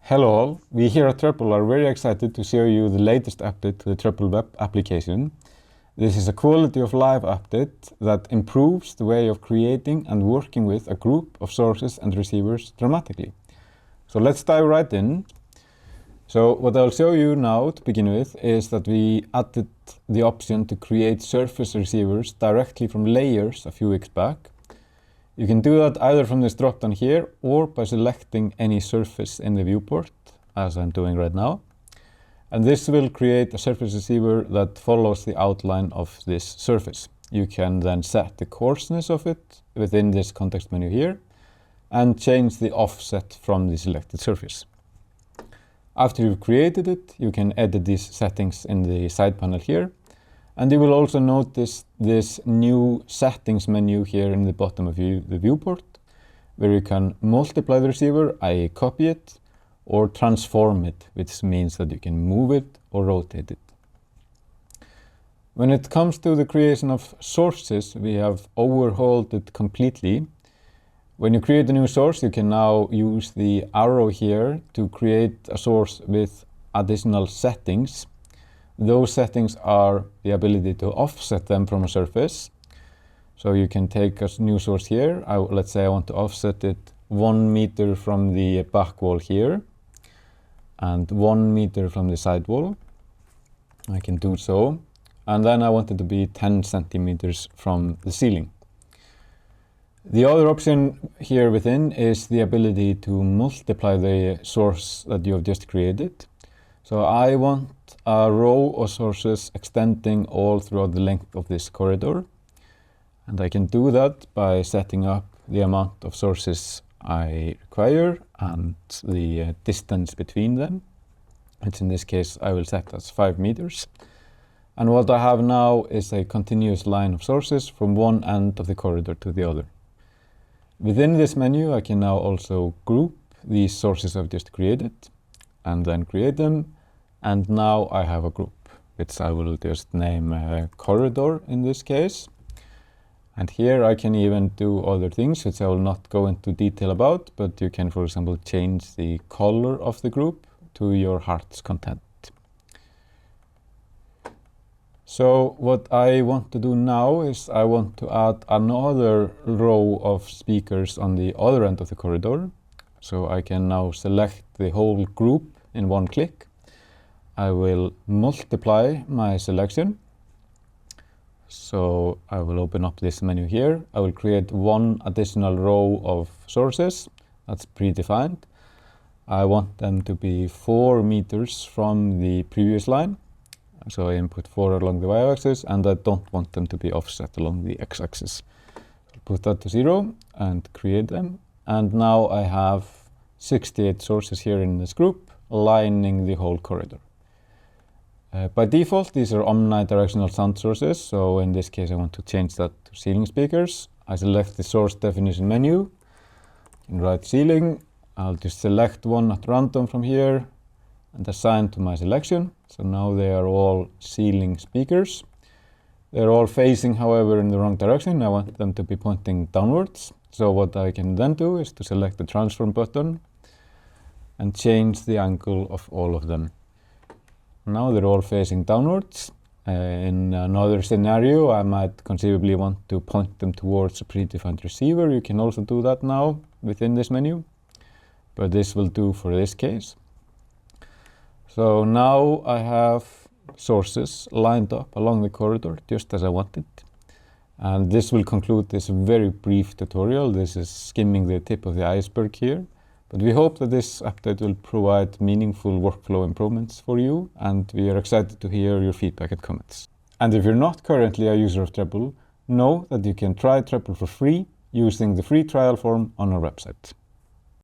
Hello all, we here at Treble are very excited to show you the latest update to the Treble Web Application. This is a quality of life update that improves the way of creating and working with a group of sources and receivers dramatically. So let's dive right in. So what I'll show you now to begin with is that we added the option to create surface receivers directly from layers a few weeks back. You can do that either from this drop down here or by selecting any surface in the viewport, as I'm doing right now. And this will create a surface receiver that follows the outline of this surface. You can then set the coarseness of it within this context menu here and change the offset from the selected surface. After you've created it, you can edit these settings in the side panel here. And you will also notice this new settings menu here in the bottom of the viewport, where you can multiply the receiver, i.e. copy it, or transform it, which means that you can move it or rotate it. When it comes to the creation of sources, we have overhauled it completely. When you create a new source, you can now use the arrow here to create a source with additional settings. Those settings are the ability to offset them from a surface. So you can take a new source here. Let's say I want to offset it 1 meter from the back wall here and 1 meter from the side wall. I can do so. And then I want it to be 10 centimeters from the ceiling. The other option here within is the ability to multiply the source that you have just created. So I want a row of sources extending all throughout the length of this corridor. And I can do that by setting up the amount of sources I require and the distance between them, which in this case I will set as 5 meters. And what I have now is a continuous line of sources from one end of the corridor to the other. Within this menu, I can now also group these sources I've just created and then create them. And now I have a group, which I will just name corridor in this case. And here I can even do other things, which I will not go into detail about, but you can, for example, change the color of the group to your heart's content. So what I want to do now is I want to add another row of speakers on the other end of the corridor. So I can now select the whole group in one click. I will multiply my selection. So I will open up this menu here. I will create one additional row of sources that's predefined. I want them to be 4 meters from the previous line. So I input 4 along the y-axis, and I don't want them to be offset along the x-axis. So put that to 0 and create them. And now I have 68 sources here in this group, lining the whole corridor. By default, these are omnidirectional sound sources, so in this case I want to change that to ceiling speakers. I select the source definition menu, and write ceiling. I'll just select one at random from here and assign to my selection. So now they are all ceiling speakers. They're all facing, however, in the wrong direction. I want them to be pointing downwards. So what I can then do is to select the transform button and change the angle of all of them. Now they're all facing downwards. In another scenario, I might conceivably want to point them towards a predefined receiver. You can also do that now within this menu, but this will do for this case. So now I have sources lined up along the corridor just as I wanted. And this will conclude this very brief tutorial. This is skimming the tip of the iceberg here. But we hope that this update will provide meaningful workflow improvements for you, and we are excited to hear your feedback and comments. And if you're not currently a user of Treble, know that you can try Treble for free using the free trial form on our website.